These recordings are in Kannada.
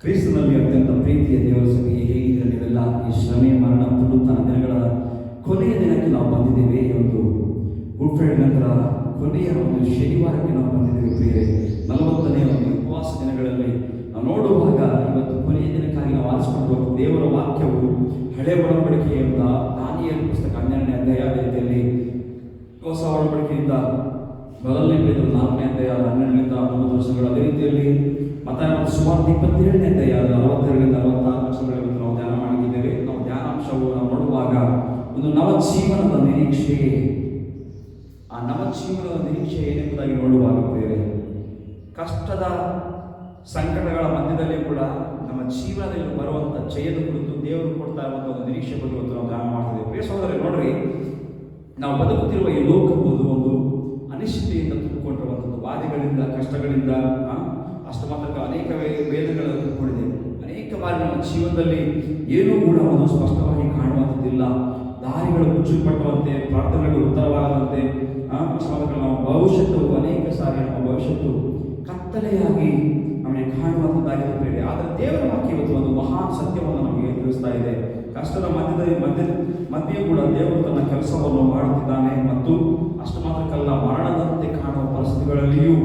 ಕ್ರಿಸ್ತನಲ್ಲಿ ಅತ್ಯಂತ ಪ್ರೀತಿಯ ದೇವರ ಸಭೆಗೆ ಹೇಗಿದ್ರೆ ನೀವೆಲ್ಲ ಈ ಶ್ರಮೆ ಮರಣ ಪುನರುತ್ಥಾನ ದಿನಗಳ ಕೊನೆಯ ದಿನಕ್ಕೆ ನಾವು ಬಂದಿದ್ದೇವೆ. ಒಂದು ಗುಡ್ ಫ್ರೈಡೆ ನಂತರ ಕೊನೆಯ ಒಂದು ಶನಿವಾರಕ್ಕೆ ನಾವು ಬಂದಿದ್ದೇವೆ. ಬೇರೆ 40ನೇ ಒಂದು ಉಪವಾಸ ದಿನಗಳಲ್ಲಿ ನಾವು ನೋಡುವಾಗ ಇವತ್ತು ಕೊನೆಯ ದಿನಕ್ಕಾಗಿ ನಾವು ಆರಿಸಿಕೊಂಡು ದೇವರ ವಾಕ್ಯವು ಹಳೆ ಒಡಂಬಡಿಕೆಯಿಂದ ದಾನಿಯೇಲ ಪುಸ್ತಕ 12ನೇ ಅಧ್ಯಾಯ, ಅದೇ ರೀತಿಯಲ್ಲಿ ಹೊಸ ಒಡಂಬಡಿಕೆಯಿಂದ ಮೊದಲನೇ ಪೇತ್ರ 4ನೇ ಅಧ್ಯಾಯ 12ರಿಂದ 30 ವರ್ಷಗಳು, ಅದೇ ರೀತಿಯಲ್ಲಿ ಮತ್ತಾಯ ಸುಮಾರು 27ನೇ ಅಧ್ಯಾಯ 42ರಿಂದ 64 ವರ್ಷಗಳು ನಾವು ಧ್ಯಾನ ಮಾಡಿದ್ದೇವೆ. ನಾವು ಧ್ಯಾನಾಂಶವು ನಾವು ನೋಡುವಾಗ ಒಂದು ನವಜೀವನದ ನಿರೀಕ್ಷೆ, ಆ ನವಜೀವನದ ನಿರೀಕ್ಷೆ ಏನೆಂಬುದಾಗಿ ನೋಡುವಾಗ ಬೇರೆ ಕಷ್ಟದ ಸಂಕಟಗಳ ಮಧ್ಯದಲ್ಲಿ ಕೂಡ ನಮ್ಮ ಜೀವನದಲ್ಲಿ ಬರುವಂಥ ಜಯದ ಕುರಿತು ದೇವರು ಕೊಡ್ತಾ ಇರುವಂಥ ಒಂದು ನಿರೀಕ್ಷೆ ಬಗ್ಗೆ ಇವತ್ತು ನಾವು ಧ್ಯಾನ ಮಾಡ್ತಿದ್ದೇವೆ. ಪ್ರಿಯ ಸಹೋದರರೇ, ನೋಡ್ರಿ, ನಾವು ಬದುಕುತ್ತಿರುವ ಈ ಲೋಕವು ಒಂದು ಅನಿಶ್ಚಿತೆಯಿಂದ ತುಂಬಿಕೊಂಡಿರುವಂಥದ್ದು, ಬಾಧೆಗಳಿಂದ, ಕಷ್ಟಗಳಿಂದ, ಅಷ್ಟು ಮಾತ್ರಕ್ಕೆ ಅನೇಕ ವೇದಗಳನ್ನು ತುಂಬಿಕೊಂಡಿದೆ. ಅನೇಕ ಬಾರಿ ನಮ್ಮ ಜೀವನದಲ್ಲಿ ಏನೂ ಕೂಡ ಒಂದು ಸ್ಪಷ್ಟವಾಗಿ ಕಾಣುವಂಥದ್ದಿಲ್ಲ. ದಾರಿಗಳು ಮುಚ್ಚಲ್ಪಟ್ಟುವಂತೆ, ಪ್ರಾರ್ಥನೆಗಳು ಉತ್ತರವಾಗದಂತೆ, ನಮ್ಮ ಭವಿಷ್ಯತ್ತು ಅನೇಕ ಸಾರಿ ನಮ್ಮ ಭವಿಷ್ಯತ್ತು ಕತ್ತಲೆಯಾಗಿ ನಮಗೆ ಕಾಣುವಂಥದ್ದಾಗಿರುತ್ತದೆ. ಆದರೆ ದೇವರ ವಾಕ್ಯ ಇವತ್ತು ಒಂದು ಮಹಾನ್ ಸತ್ಯವನ್ನು ನಮಗೆ ತಿಳಿಸ್ತಾ ಇದೆ. ಕಷ್ಟದ ಮಧ್ಯೆಯೂ ಕೂಡ ದೇವರು ತನ್ನ ಕೆಲಸವನ್ನು ಮಾಡುತ್ತಿದ್ದಾನೆ ಮತ್ತು ಅಷ್ಟು ಮಾತ್ರಕ್ಕಲ್ಲ, ಮರಣದಂತೆ ಕಾಣುವ ಪರಿಸ್ಥಿತಿಗಳಲ್ಲಿಯೂ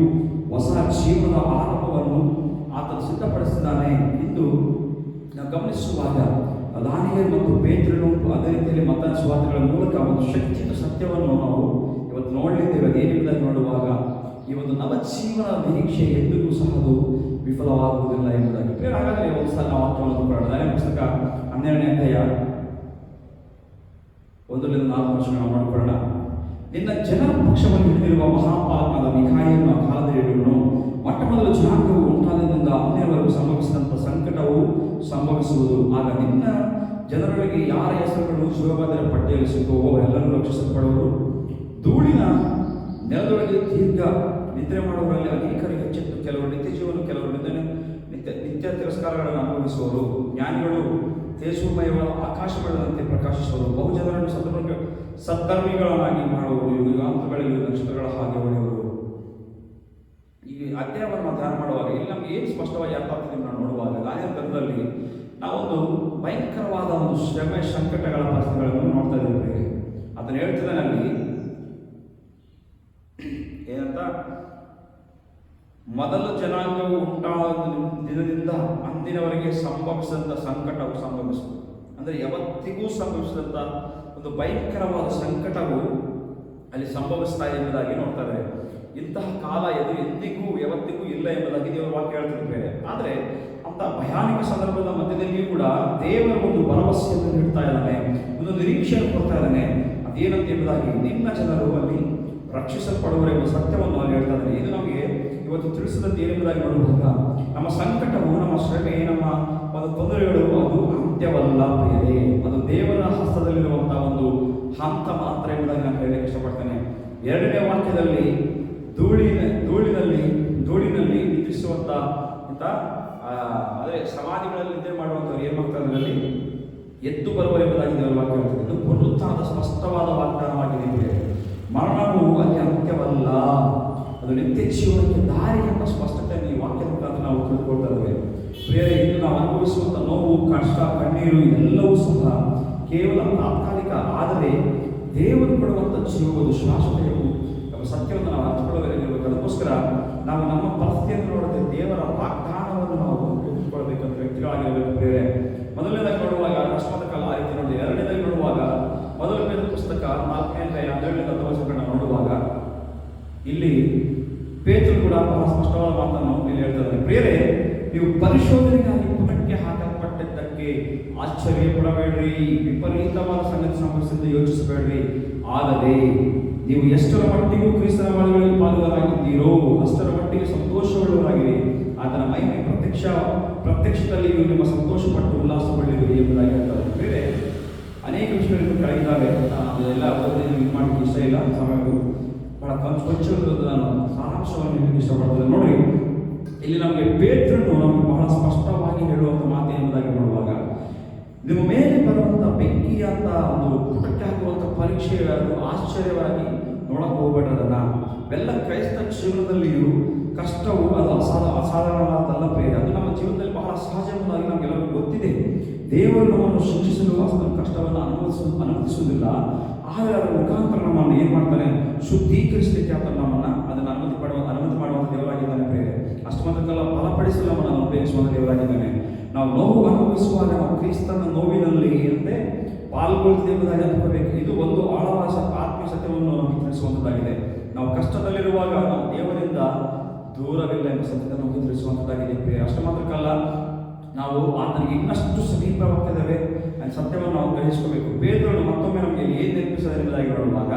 ಹೊಸ ಜೀವನದ ಆರಂಭವನ್ನು ಆತನು ಸಿದ್ಧಪಡಿಸಿದ್ದಾನೆ ಎಂದು ನಾವು ಗಮನಿಸುವಾಗ ದಾನಿಯೇಲ ಮತ್ತು ಪೇತ್ರನು, ಅದೇ ರೀತಿಯಲ್ಲಿ ಮತ್ತಾಯ ಸುವಾರ್ತೆಗಳ ಮೂಲಕ ಒಂದು ಶಕ್ತಿಯ ಸತ್ಯವನ್ನು ನಾವು ಇವತ್ತು ನೋಡಲಿದ್ದೇವೆ. ಅದೇನೆಂಬುದಾಗಿ ನೋಡುವಾಗ ಈ ಒಂದು ನವಜೀವನ ನಿರೀಕ್ಷೆ ಎಂದಿಗೂ ಸಹ ಅದು ವಿಫಲವಾಗುವುದಿಲ್ಲ ಎಂಬುದಾಗಿ. ಹಾಗಾದರೆ ಒಂದು ಸಲ ನಾವು ವಾಕ್ಯವನ್ನು ನೋಡೋಣ. ದಾನಿಯೇಲ ಪುಸ್ತಕ 12ನೇ ಅಧ್ಯಾಯ 1ರಿಂದ 4 ವರ್ಷಗಳು ನಾವು ಮಾಡಿಕೊಳ್ಳೋಣ. ನಿನ್ನ ಜನರ ಪಕ್ಷವನ್ನು ಹಿಡಿದಿರುವ ಮಹಾಪಾಲಕನಾದ ಮಿಖಾಯೇಲನ ಕಾಲದಲ್ಲಿ ಮೊಟ್ಟಮೊದಲು ಜನಾಂಗವು ಉಂಟಾದದಿಂದ ಅಂದಿನವರೆಗೂ ಸಂಭವಿಸಿದಂಥ ಸಂಕಟವು ಸಂಭವಿಸುವುದು. ಆಗ ನಿನ್ನ ಜನರೊಳಗೆ ಯಾರ ಹೆಸರುಗಳು ಶಿವಭದ್ರ ಪಟ್ಟಿಯಲ್ಲಿ ಸಿಕ್ಕುವೋ ಎಲ್ಲರೂ ರಕ್ಷಿಸಲ್ಪಡುವರು. ಧೂಳಿನ ನೆಲದೊಳಗೆ ದೀರ್ಘ ನಿದ್ರೆ ಮಾಡುವವರಲ್ಲಿ ಅನೇಕರಿಗೆ ಹೆಚ್ಚೆತ್ತು. ಕೆಲವರು ನಿತ್ಯ ಜೀವನ, ಕೆಲವರು ನಿತ್ಯ ತಿರಸ್ಕಾರಗಳನ್ನು ಅನುಭವಿಸುವರು. ಜ್ಞಾನಿಗಳು ತೇಜೋಮಯವಾದ ಆಕಾಶಗಳಂತೆ ಪ್ರಕಾಶಿಸುವರು. ಬಹುಜನರನ್ನು ಸದ್ಧರ್ಮಿಗಳನ್ನಾಗಿ ಮಾಡುವರು. ಯುಗಾಂತಗಳಲ್ಲಿ ನಕ್ಷತ್ರಗಳ ಹಾಗೆ ಹೊಳೆಯುವರು. ಈ ಅಧ್ಯಾಯವನ್ನು ಧ್ಯಾನ ಮಾಡುವಾಗ ಇಲ್ಲಿ ನಮ್ಗೆ ಏನು ಸ್ಪಷ್ಟವಾಗಿ ಅರ್ಥ ಆಗ್ತದೆ ನಾವು ನೋಡುವಾಗ, ದಾನಿಯೇಲ ಗ್ರಂಥದಲ್ಲಿ ನಾವೊಂದು ಭಯಂಕರವಾದ ಒಂದು ಶ್ರಮೆ ಸಂಕಟಗಳ ಪರಿಸ್ಥಿತಿಗಳನ್ನು ನೋಡ್ತಾ ಇದ್ದೇವೆ. ಅದನ್ನು ಹೇಳ್ತಿದ್ದಾನೆ ಅಲ್ಲಿ ಏನಂತ, ಮೊದಲು ಜನಾಂಗವು ಉಂಟಾದ ದಿನದಿಂದ ಅಂದಿನವರೆಗೆ ಸಂಭವಿಸಿದಂಥ ಸಂಕಟವು ಸಂಭವಿಸುವುದು. ಅಂದರೆ ಯಾವತ್ತಿಗೂ ಸಂಭವಿಸಿದಂಥ ಒಂದು ಭಯಂಕರವಾದ ಸಂಕಟವು ಅಲ್ಲಿ ಸಂಭವಿಸ್ತಾ ಎಂಬುದಾಗಿ ನೋಡ್ತಾ ಇದ್ದಾರೆ. ಇಂತಹ ಕಾಲ ಎಂದಿಗೂ ಯಾವತ್ತಿಗೂ ಇಲ್ಲ ಎಂಬುದಾಗಿ ದೇವರ ವಾಕ್ಯ ಹೇಳ್ತಿರ್ತಾರೆ. ಆದರೆ ಅಂತ ಭಯಾನಕ ಸಂದರ್ಭದ ಮಧ್ಯದಲ್ಲಿಯೂ ಕೂಡ ದೇವರ ಒಂದು ಭರವಸೆಯನ್ನು ನೀಡ್ತಾ ಇದ್ದಾನೆ, ಒಂದು ನಿರೀಕ್ಷೆಯನ್ನು ಕೊಡ್ತಾ ಇದ್ದಾನೆ. ಅದೇನಂತ ಎಂಬುದಾಗಿ ನಿನ್ನ ಜನರು ಅಲ್ಲಿ ರಕ್ಷಿಸಲ್ಪಡುವರು ಎಂಬ ಸತ್ಯವನ್ನು ಅಲ್ಲಿ ಹೇಳ್ತಾ ಇದ್ದಾನೆ. ಇದು ನಮಗೆ ಇವತ್ತು ತಿಳಿಸಿದಂತೆ ಏನೆಂಬುದಾಗಿ ನೋಡುವಾಗ ನಮ್ಮ ಸಂಕಟವು, ನಮ್ಮ ಶ್ರಮೆ, ನಮ್ಮ ಒಂದು ತೊಂದರೆಗಳು ಅದು ಅಂತ್ಯವಲ್ಲ ಪ್ರಿಯರೇ. ಅದು ದೇವರ ಹಸ್ತದಲ್ಲಿರುವಂತಹ ಒಂದು ಹಂತ ಮಾತ್ರ ಎಂಬುದಾಗಿ ನಾನು ಹೇಳಲಿಕ್ಕೆ ಇಷ್ಟಪಡ್ತೇನೆ. 2ನೇ ವಾಕ್ಯದಲ್ಲಿ ಧೂಳಿನಲ್ಲಿ ನಿದ್ರಿಸುವಂಥ ಅದೇ ಸಮಾಧಿಗಳಲ್ಲಿ ನಿದ್ರೆ ಮಾಡುವಂಥವ್ರು ಏನು ಮಾಡ್ತಾರೆ, ಅದರಲ್ಲಿ ಎದ್ದು ಬರುವ ಎಂಬುದಾಗಿ ದೇವರ ವಾಕ್ಯ ಹೇಳ್ತದೆ. ಇದು ಪುನರುತ್ಥಾನದ ಸ್ಪಷ್ಟವಾದ ವಾಗ್ದಾನವಾಗಿದೆ. ಮರಣವು ಅಲ್ಲಿ ಅಂತ್ಯವಲ್ಲ, ಅದು ನಿತ್ಯ ಜೀವನಕ್ಕೆ ದಾರಿ ಎಂಬ ಸ್ಪಷ್ಟತೆಯನ್ನು ಈ ವಾಕ್ಯದ ಮುಖಾಂತರ ನಾವು ತಿಳ್ಕೊಳ್ತಾ ಇದ್ದೇವೆ. ಬೇರೆ ಇನ್ನು ನಾವು ಅನುಭವಿಸುವಂಥ ನೋವು, ಕಷ್ಟ, ಕಣ್ಣೀರು ಎಲ್ಲವೂ ಸಹ ಕೇವಲ ತಾತ್ಕಾಲಿಕ. ಆದರೆ ದೇವರು ಕೊಡುವಂಥ ಜೀವವು ಶಾಶ್ವತೆಯು ಎಂಬ ಸತ್ಯವನ್ನು ನಾವು ಅರ್ಥಕೊಳ್ಳಬೇಕು. ಅದಕ್ಕೋಸ್ಕರ ನಾವು ನಮ್ಮ ಪರಿಸ್ಥಿತಿಯನ್ನು ನೋಡದೆ ದೇವರ ವಾಗ್ದಾನವನ್ನು ನಾವು ತಿಳಿದುಕೊಳ್ಬೇಕಂತ ವ್ಯಕ್ತಿಗಳಾಗಿರಬೇಕು. ಬೇರೆ ಮೊದಲನೇದಾಗಿ ನೋಡುವಾಗ ಅಕಸ್ಮಾತ್ ಕಾಲ ಆ ರೀತಿ ನೋಡಿ. 2ನೇದಾಗಿ ನೋಡುವಾಗ ಮೊದಲನೇ ಪುಸ್ತಕ 4ನೇ ಅಧ್ಯಾಯ 12ರಿಂದ 10 ವರ್ಷಗಳನ್ನ ನೋಡುವಾಗ ಇಲ್ಲಿ ಪೇತ್ರನು ಕೂಡ ಬಹಳ ಸ್ಪಷ್ಟವಾದ ಮಾತನ್ನು ಇಲ್ಲಿ ಹೇಳ್ತಾರೆ. ಪ್ರಿಯರೇ, ನೀವು ಪರಿಶೋಧನೆಗಾಗಿ ಪುಟಕ್ಕೆ ಹಾಕಲ್ಪಟ್ಟಿದ್ದಕ್ಕೆ ಆಶ್ಚರ್ಯ ಪಡಬೇಡ್ರಿ, ವಿಪರೀತವಾದ ಸಂಗತಿ ಸಂಭವಿಸಿದ್ದು ಯೋಚಿಸಬೇಡ್ರಿ. ಆದರೆ ನೀವು ಎಷ್ಟರ ಮಟ್ಟಿಗೂ ಕ್ರಿಸ್ತನ ಬಾಳುಗಳಲ್ಲಿ ಪಾಲುಗಾರಾಗಿದ್ದೀರೋ ಅಷ್ಟರ ಮಟ್ಟಿಗೆ ಸಂತೋಷವುಳ್ಳವರಾಗಿರಿ. ಆತನ ಮಹಿಮೆ ಪ್ರತ್ಯಕ್ಷದಲ್ಲಿಯೂ ನಿಮ್ಮ ಸಂತೋಷಪಟ್ಟು ಉಲ್ಲಾಸಗೊಳ್ಳಿರಿ ಎಂಬುದಾಗಿ ಹೇಳ್ತಾರೆ. ಬೇರೆ ಅನೇಕ ವಿಷಯಗಳನ್ನು ಕೆಳಗಿದ್ದಾವೆ, ಅದೆಲ್ಲ ಓದೋದು ಇದು ಮಾಡಲಿಕ್ಕೆ ಇಷ್ಟ ಇಲ್ಲ, ಸಮಯಗಳು ಬಹಳ ಕೊಂಚ ನಾನು ಸಾರಾಂಶವನ್ನು ನಿಮಗೆ ಇಷ್ಟಪಡ್ತೇನೆ. ನೋಡಿ, ಇಲ್ಲಿ ನಮಗೆ ಪೇತ್ರನು ನಮಗೆ ಬಹಳ ಸ್ಪಷ್ಟವಾಗಿ ಹೇಳುವಂಥ ಮಾತು ಎಂಬುದಾಗಿ ನೋಡುವಾಗ, ನಿಮ್ಮ ಮೇಲೆ ಬರುವಂಥ ಬೆಂಕಿಯಂತ ಒಂದು ಪುಟಕ್ಕೆ ಹಾಕುವಂಥ ಪರೀಕ್ಷೆ ಅದು ಆಶ್ಚರ್ಯವಾಗಿ ನೋಡಕ್ಕೆ ಹೋಗ್ಬೇಡ್ರಿ. ಅದನ್ನು ಎಲ್ಲ ಕ್ರೈಸ್ತ ಜೀವನದಲ್ಲಿಯೂ ಕಷ್ಟವು ಅದು ಅಸಾಧಾರಣವಾದಲ್ಲ ಪ್ರೇರ. ಅದು ನಮ್ಮ ಜೀವನದಲ್ಲಿ ಬಹಳ ಸಹಜ ದೇವರು ನಮ್ಮನ್ನು ಶಿಕ್ಷಿಸಲು ಅಷ್ಟು ಕಷ್ಟವನ್ನು ಅನುಮತಿಸುವುದಿಲ್ಲ. ಆದರೆ ಅದರ ಮುಖಾಂತರ ನಮ್ಮನ್ನು ಏನು ಮಾಡ್ತಾನೆ, ಶುದ್ಧೀಕರಿಸಲಿಕ್ಕೆ ಆತನು ನಮ್ಮನ್ನು ಅದನ್ನು ಅನುಮತಿ ಮಾಡುವಂಥ ದೇವರಾಗಿದ್ದಾನೆ ಪ್ರಿಯರೇ. ಅಷ್ಟು ಮಾತ್ರಕ್ಕಲ್ಲ, ಬಲಪಡಿಸಲು ನಮ್ಮನ್ನು ಉಪಯೋಗಿಸುವಂಥ ದೇವರಾಗಿದ್ದಾನೆ. ನಾವು ನೋವು ಅನುಭವಿಸುವಾಗ ನಾವು ಕ್ರಿಸ್ತನ ನೋವಿನಲ್ಲಿ ಏನಂತೆ ಪಾಲ್ಗೊಳ್ಳುತ್ತದೆ ಎಂಬುದಾಗಿ ಅನ್ಕೋಬೇಕು. ಇದು ಒಂದು ಆಳವಾದ ಆತ್ಮೀಯ ಸತ್ಯವನ್ನು ನಮಗೆ ತಿಳಿಸುವಂಥದ್ದಾಗಿದೆ. ನಾವು ಕಷ್ಟದಲ್ಲಿರುವಾಗ ನಾವು ದೇವರಿಂದ ದೂರವಿಲ್ಲ ಎಂಬ ಸತ್ಯವನ್ನು ನಮಗೆ ತಿಳಿಸುವಂಥದ್ದಾಗಿದೆ ಪ್ರಿಯರೇ. ಅಷ್ಟು ಮಾತ್ರಕ್ಕಲ್ಲ, ನಾವು ಆತನಿಗೆ ಇನ್ನಷ್ಟು ಸಮೀಪವಾಗ್ತಿದ್ದೇವೆ ಆ ಸತ್ಯವನ್ನು ನಾವು ಗ್ರಹಿಸ್ಕೋಬೇಕು. ಬೇರೆಯವರು ಮತ್ತೊಮ್ಮೆ ನಮಗೆ ಏನು ನೆನಪಿಸಿದ್ದಾರೆ ಎಂಬುದಾಗಿ ನೋಡುವಾಗ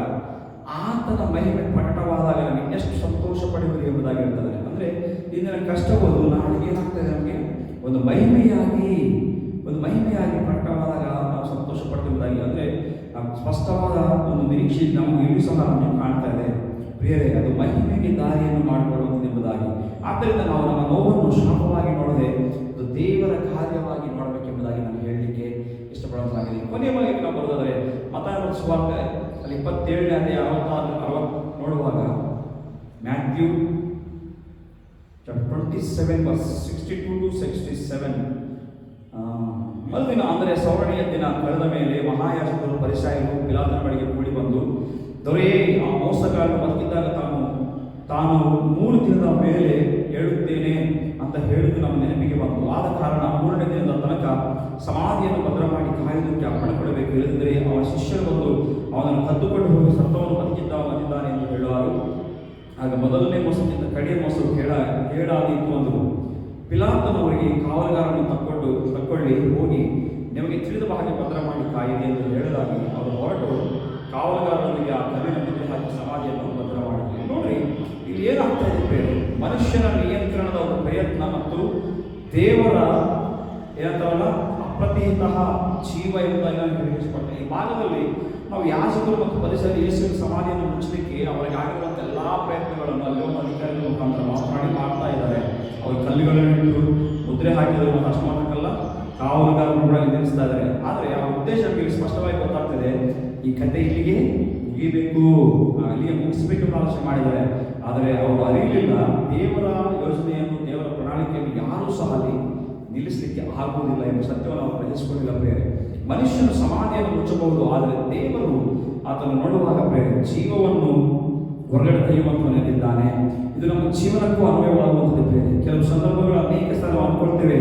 ಆತನ ಮಹಿಮೆ ಪ್ರಕಟವಾದಾಗ ನಮಗೆ ಎಷ್ಟು ಸಂತೋಷ ಪಡೆಯುವುದು ಎಂಬುದಾಗಿ ಹೇಳ್ತಾರೆ. ಅಂದರೆ ಇಂದಿನ ಕಷ್ಟವನ್ನು ನಾಳೆಗೆ ಏನಾಗ್ತದೆ, ನಮಗೆ ಒಂದು ಮಹಿಮೆಯಾಗಿ ಪ್ರಕಟವಾದಾಗ ನಾವು ಸಂತೋಷ ಪಡ್ತಿರುವುದಾಗಿ, ಅಂದರೆ ಸ್ಪಷ್ಟವಾದ ಒಂದು ನಿರೀಕ್ಷೆ ನಮಗೆ ಇಲ್ಲೂ ಸಹ ನಮಗೆ ಕಾಣ್ತಾ ಇದೆ ಪ್ರಿಯರೇ. ಅದು ಮಹಿಮೆಗೆ ದಾರಿಯನ್ನು ಮಾಡಿಕೊಳ್ಳುವುದು ಎಂಬುದಾಗಿ. ಆದ್ದರಿಂದ ನಾವು ನಮ್ಮ ನೋವನ್ನು ಶಾಪವಾಗಿ ನೋಡದೆ ಅದು ದೇವರ ಕಾರ್ಯವಾಗಿ ನೋಡಬೇಕೆಂಬುದಾಗಿ ನಾನು ಹೇಳಲಿಕ್ಕೆ ಇಷ್ಟಪಡೋದಾಗಿದೆ. ಕೊನೆಯವಾಗಿ ನಾವು ಬರೋದಾದರೆ ಮತ್ತಾಯನ ಸುವಾರ್ತೆ ಅಲ್ಲಿ 27ನೇ ಅಧ್ಯಾಯ 60 ನೋಡುವಾಗ, ಮ್ಯಾಥ್ಯೂ 27:62-67 ಮರುದಿನ ಅಂದರೆ ಸೌರಣಿಯ ದಿನ ಕಳೆದ ಮೇಲೆ ಮಹಾಯಾಜಕರು ಫರಿಸಾಯರು ಪಿಲಾತನ ಬಳಿಗೆ ಕೂಡಿ ಬಂದು, ದೊರೆಯೇ, ಆ ಮೋಸಗಾರನು ಬದುಕಿದ್ದಾಗ ತಾನು 3 ದಿನದ ಮೇಲೆ ಹೇಳುತ್ತೇನೆ ಅಂತ ಹೇಳಿದ್ದು ನಮ್ಮ ನೆನಪಿಗೆ ಬಂತು. ಆದ ಕಾರಣ 3ನೇ ದಿನದ ತನಕ ಸಮಾಧಿಯನ್ನು ಭದ್ರ ಮಾಡಿ ಕಾಯುವುದಕ್ಕೆ ಅಪ್ಪಣೆ ಕೊಡಬೇಕು. ಇಲ್ಲದಿದ್ದರೆ ಅವನ ಶಿಷ್ಯರು ಬಂದು ಅವನನ್ನು ಕದ್ದುಕೊಂಡು ಹೋಗಿ ಸತ್ತವನು ಬಂದಿದ್ದಾನೆ ಎಂದು ಹೇಳುವರು. ಆಗ ಮೊದಲನೇ ಮೋಸಕ್ಕಿಂತ ಕಡೆಯ ಮೋಸವು ಕೇಡಾದೀತು ಅಂದರು. ಪಿಲಾತನವರಿಗೆ ಕಾವಲುಗಾರನ್ನು ತಕ್ಕೊಳ್ಳಿ, ಹೋಗಿ ನಿಮಗೆ ತಿಳಿದ ಹಾಗೆ ಭದ್ರ ಮಾಡಿ ಕಾಯಿದೆ ಎಂದು ಹೇಳಲಾಗಿ ಅವರು ಹೊರಟು ಕಾವಲುಗಾರರೊಂದಿಗೆ ಆ ಕಲ್ಲಿನ ಮುದ್ರೆ ಹಾಕಿ ಸಮಾಧಿಯನ್ನು ಭದ್ರ ಮಾಡಿದ್ರು. ನೋಡ್ರಿ, ಇಲ್ಲಿ ಏನಾಗ್ತಾ ಇದೆ ಬೇರೆ, ಮನುಷ್ಯನ ನಿಯಂತ್ರಣದ ಒಂದು ಪ್ರಯತ್ನ ಮತ್ತು ದೇವರ ಏನಂತಾರಲ್ಲ ಅಪ್ರತಿಹಿತ ಜೀವ ಎಂಬುದಾಗಿ ನಾನು ತಿಳಿಸ್ಕೊಟ್ಟೆ. ಈ ಭಾಗದಲ್ಲಿ ನಾವು ಯಾಜಕರು ಮತ್ತು ಪರಿಸರ ಯೇಸುವಿನ ಸಮಾಧಿಯನ್ನು ಮುಚ್ಚಲಿಕ್ಕೆ ಅವರಿಗೆ ಆಗಿರುವಂಥ ಎಲ್ಲ ಪ್ರಯತ್ನಗಳನ್ನು ಅಲ್ಲಿ ಒಂದು ಅಧಿಕಾರಿಗಳ ಮುಖಾಂತರ ಮಾಡ್ತಾ ಇದ್ದಾರೆ. ಅವರು ಕಲ್ಲುಗಳನ್ನು ಇಟ್ಟು ಮುದ್ರೆ ಹಾಕಿದರು ಮತ್ತು ಅಷ್ಟು ಮಾತ್ರಕ್ಕಲ್ಲ, ಕಾವಲುಗಾರರು ಕೂಡ ನಿಲ್ಲಿಸ್ತಾ ಇದ್ದಾರೆ. ಆದರೆ ಅವರ ಉದ್ದೇಶ ನಮಗೆ ಸ್ಪಷ್ಟವಾಗಿ ಗೊತ್ತಾಗ್ತದೆ, ಈ ಕಥೆ ಇಲ್ಲಿಗೆ ಮುಗಿಬೇಕು, ಅಲ್ಲಿಗೆ ಮುಗಿಸಬೇಕೆಂಬ ಆಲೋಚನೆ ಮಾಡಿದ್ದಾರೆ. ಆದರೆ ಅವರು ಅರಿಯಲಿಲ್ಲ ದೇವರ ಯೋಜನೆಯನ್ನು, ದೇವರ ಪ್ರಣಾಳಿಕೆಯನ್ನು ಯಾರೂ ಸಹ ಅಲ್ಲಿ ನಿಲ್ಲಿಸಲಿಕ್ಕೆ ಆಗುವುದಿಲ್ಲ ಎಂಬ ಸತ್ಯವನ್ನು ಅವರು ಗ್ರಹಿಸಿಕೊಂಡಿಲ್ಲ ಪ್ರೇರೆ. ಮನುಷ್ಯನು ಸಮಾಧಿಯನ್ನು ಮುಚ್ಚಬಹುದು, ಆದರೆ ದೇವರು ಆತನು ನೋಡುವಾಗ ಪ್ರೇರೆ ಜೀವವನ್ನು ಹೊರಗಡೆ ತೆಗೆಯುವಂತವನಿದ್ದಾನೆ. ಇದು ನಮ್ಮ ಜೀವನಕ್ಕೂ ಅನ್ವಯವಾಗುವಂಥದ್ದು ಪ್ರೇರೆ. ಕೆಲವು ಸಂದರ್ಭಗಳು ಅನೇಕ ಸ್ಥಳ ಅಂದ್ಕೊಳ್ತೇವೆ,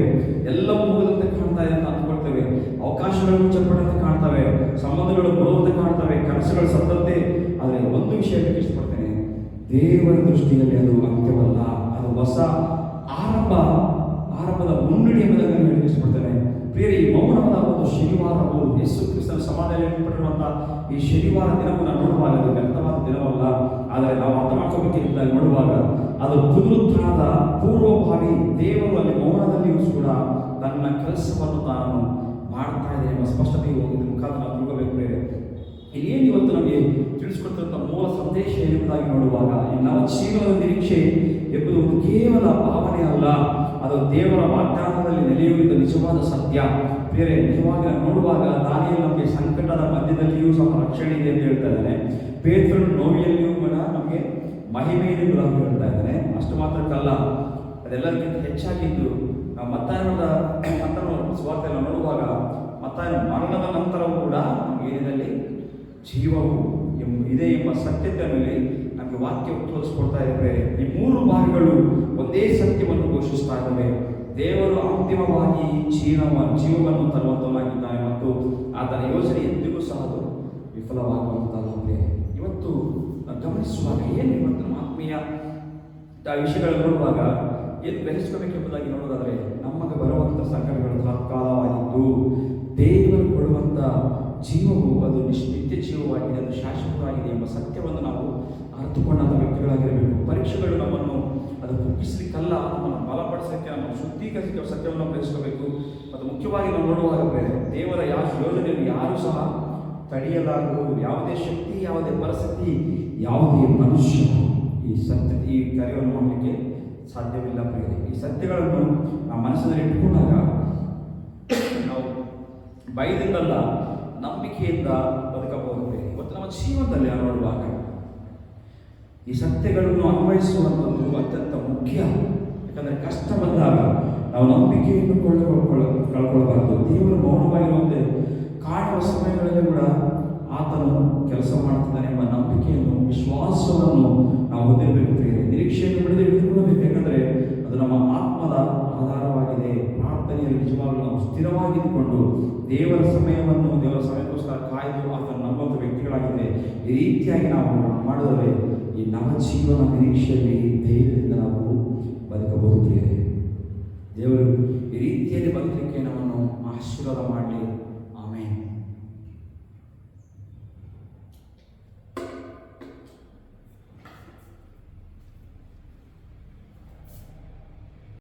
ಎಲ್ಲವೂ ಮುಗಿದಂತೆ ಕಾಣ್ತಾ ಇದೆ ಅಂತ ಅಂದ್ಕೊಳ್ತೇವೆ, ಅವಕಾಶಗಳು ಮುಚ್ಚಲ್ಪಟ್ಟಂತೆ ಕಾಣ್ತವೆ, ಸಂಬಂಧಗಳು ಬರುವಂತೆ ಕಾಣ್ತವೆ, ಕನಸುಗಳು ಸತ್ತಂತೆ. ಆದರೆ ಒಂದು ವಿಷಯ ಹೇಳಕ್ಕೆ ಇಷ್ಟಪಡ್ತೇನೆ, ದೇವರ ದೃಷ್ಟಿಯಲ್ಲಿ ಅದು ಅಂತ್ಯವಲ್ಲ, ಅದು ಹೊಸ ಆರಂಭದ ಮುನ್ನಡಿ ಎಂಬುದಾಗಿ ಹೇಳಕ್ಕೆ ಇಷ್ಟಪಡ್ತೇನೆ ಪ್ರಿಯರೇ. ಈ ಮೌನವಾದ ಒಂದು ಶನಿವಾರವು ಯೇಸು ಕ್ರಿಸ್ತನ ಸಮಾಧಿಯಲ್ಲಿ ಏರ್ಪಟ್ಟಿರುವಂತಹ ಈ ಶನಿವಾರ ದಿನವನ್ನು ನಾವು ನೋಡುವಾಗ ಅದು ವ್ಯಕ್ತವಾದ ದಿನವಲ್ಲ. ಆದರೆ ನಾವು ಅರ್ಥ ಮಾಡ್ಕೋಬೇಕಿದ್ದಾಗ ನೋಡುವಾಗ ಅದು ಪುನರುತ್ಥಾನದ ಪೂರ್ವಭಾವಿ. ದೇವರು ಅಲ್ಲಿ ಮೌನದಲ್ಲಿಯೂ ಕೂಡ ತನ್ನ ಕೆಲಸವನ್ನು ತಾನು ಮಾಡ್ತಾ ಇದೆ ಎಂಬ ಸ್ಪಷ್ಟತೆಯು ಇದ್ರ ಮುಖಾಂತರ ನಾವು ತಿಳ್ಕೋಬೇಕು ಪ್ರೇರೆ. ಇಲ್ಲೇನು ಇವತ್ತು ನಮಗೆ ತಿಳಿಸ್ಕೊಡ್ತಿರುವಂಥ ಮೂಲ ಸಂದೇಶ ಎಂಬುದಾಗಿ ನೋಡುವಾಗ, ಈ ನವ ಜೀವನದ ನಿರೀಕ್ಷೆ ಎಂಬುದು ಒಂದು ಕೇವಲ ಭಾವನೆ ಅಲ್ಲ, ಅದು ದೇವರ ವಾಗ್ದಾನದಲ್ಲಿ ನೆಲೆಯೂರಿದ ನಿಜವಾದ ಸತ್ಯ ಪ್ರಿಯರೇ. ನಿಜವಾಗಿ ನೋಡುವಾಗ ದಾನಿಯೇಲನು ನಮಗೆ ಸಂಕಟದ ಮಧ್ಯದಲ್ಲಿಯೂ ಸಹ ರಕ್ಷಣೆ ಇದೆ ಅಂತ ಹೇಳ್ತಾ ಇದ್ದಾನೆ. ಪೇತ್ರನು ನೋವಿಯಲ್ಲಿಯೂ ಕೂಡ ನಮಗೆ ಮಹಿಮೆ ಇದೆ ಎಂಬುದಾಗಿ ಹೇಳ್ತಾ ಇದ್ದಾನೆ. ಅಷ್ಟು ಮಾತ್ರಕ್ಕಲ್ಲ, ಅದೆಲ್ಲರಿಗಿಂತ ಹೆಚ್ಚಾಗಿದ್ದು ನಾವು ಮತ್ತಾಯನ ಸುವಾರ್ತೆಯನ್ನು ನೋಡುವಾಗ ಮತ್ತಾಯನ ಮರಣದ ನಂತರವೂ ಕೂಡ ನಮಗೆ ಏನಿದೆ ಜೀವವು ಇದೆ ಎಂಬ ಸತ್ಯತೆ ಮೇಲೆ ನಮಗೆ ವಾಕ್ಯ ತೋರಿಸ್ಕೊಡ್ತಾ ಇದ್ದೇವೆ. ಈ 3 ಭಾಗಗಳು ಒಂದೇ ಸತ್ಯವನ್ನು ಘೋಷಿಸ್ತಾ ಇದ್ದಾವೆ. ದೇವರು ಅಂತಿಮವಾಗಿ ಜೀವವನ್ನು ತರುವಂತನಾಗಿದ್ದಾನೆ ಮತ್ತು ಆತನ ಯೋಜನೆ ಎಂದಿಗೂ ಸಹ ಅದು ವಿಫಲವಾಗುವಂಥದ್ದಲ್ಲ. ಇವತ್ತು ಗಮನಿಸುವಾಗ ಏನು ಇವತ್ತು ನಮ್ಮ ಆತ್ಮೀಯ ವಿಷಯಗಳನ್ನು ನೋಡುವಾಗ ಏನು ಗ್ರಹಿಸಬೇಕೆಂಬುದಾಗಿ ನೋಡೋದಾದರೆ, ನಮಗೆ ಬರುವಂಥ ಸಂಕಟಗಳು ತಾತ್ಕಾಲವಾಗಿದ್ದು ದೇವರು ಕೊಡುವಂಥ ಜೀವವು ಅದು ನಿತ್ಯ ಜೀವವಾಗಿದೆ, ಅದು ಶಾಶ್ವತವಾಗಿದೆ ಎಂಬ ಸತ್ಯವನ್ನು ನಾವು ಅರ್ಥಕೊಂಡಂಥ ವ್ಯಕ್ತಿಗಳಾಗಿರಬೇಕು. ಪರೀಕ್ಷೆಗಳು ನಮ್ಮನ್ನು ಅದು ಕುಗ್ಗಿಸಲಿಕ್ಕಲ್ಲ, ನಮ್ಮನ್ನು ಬಲಪಡಿಸಲಿಕ್ಕೆ, ನಮ್ಮ ಶುದ್ಧೀಕರಿಸಲಿಕ್ಕೆ ಸತ್ಯವನ್ನು ಗ್ರಹಿಸಬೇಕು. ಮತ್ತು ಮುಖ್ಯವಾಗಿ ನಾವು ನೋಡುವಾಗ ದೇವರ ಯೋಜನೆಯನ್ನು ಯಾರೂ ಸಹ ತಡೆಯಲಾಗದು. ಯಾವುದೇ ಶಕ್ತಿ, ಯಾವುದೇ ಪರಿಸ್ಥಿತಿ, ಯಾವುದೇ ಮನುಷ್ಯ ಈ ಕಾರ್ಯವನ್ನು ಮಾಡಲಿಕ್ಕೆ ಸಾಧ್ಯವಿಲ್ಲ ಪ್ರಿಯರೇ. ಈ ಸತ್ಯಗಳನ್ನು ನಾವು ಮನಸ್ಸಿನಲ್ಲಿ ಇಟ್ಟುಕೊಂಡಾಗ ನಾವು ಭಯದಿಂದಲ್ಲ, ನಂಬಿಕೆಯಿಂದ ಬದುಕಬಹುದು. ಇವತ್ತು ನಮ್ಮ ಜೀವನದಲ್ಲಿ ನೋಡುವಾಗ ಈ ಸತ್ಯಗಳನ್ನು ಅನ್ವಯಿಸುವಂಥದ್ದು ಅತ್ಯಂತ ಮುಖ್ಯ. ಯಾಕಂದರೆ ಕಷ್ಟ ಬಂದಾಗ ನಾವು ನಂಬಿಕೆಯನ್ನು ಕಳ್ಕೊಳ್ಬಾರ್ದು. ದೇವರು ಮೌನವಾಗಿ ಕೆಲಸ ಮಾಡ್ತಿದ್ದಾನೆ ಎಂಬ ನಂಬಿಕೆಯನ್ನು, ವಿಶ್ವಾಸವನ್ನು ನಾವು ಹೊಂದಿರಬೇಕು ಪ್ರಿಯರೇ. ನಿರೀಕ್ಷೆಯನ್ನು ಬಿಡದೆ ಹಿಡಿದುಕೊಳ್ಳಬೇಕು, ಯಾಕಂದರೆ ಅದು ನಮ್ಮ ಆತ್ಮದ ಆಧಾರವಾಗಿದೆ. ಪ್ರಾರ್ಥನೆಯಲ್ಲಿ ನಿಜವಾಗಲೂ ನಾವು ಸ್ಥಿರವಾಗಿದ್ದುಕೊಂಡು ದೇವರ ಸಮಯಕ್ಕೋಸ್ಕರ ಕಾಯ್ದು ಆತನ ನಂಬುವಂಥ ವ್ಯಕ್ತಿಗಳಾಗಿದ್ದರೆ, ಈ ರೀತಿಯಾಗಿ ನಾವು ಮಾಡಿದರೆ ಈ ನವಜೀವನ ನಿರೀಕ್ಷೆಯಲ್ಲಿ ಧೈರ್ಯದಿಂದ ನಾವು ಬದುಕಬಹುದು ಪ್ರಿಯರೇ. ದೇವರು ಈ ರೀತಿಯಲ್ಲಿ ಬದುಕಲಿಕ್ಕೆ ನಮ್ಮನ್ನು ಆಶೀರ್ವಾದ ಮಾಡಲಿ.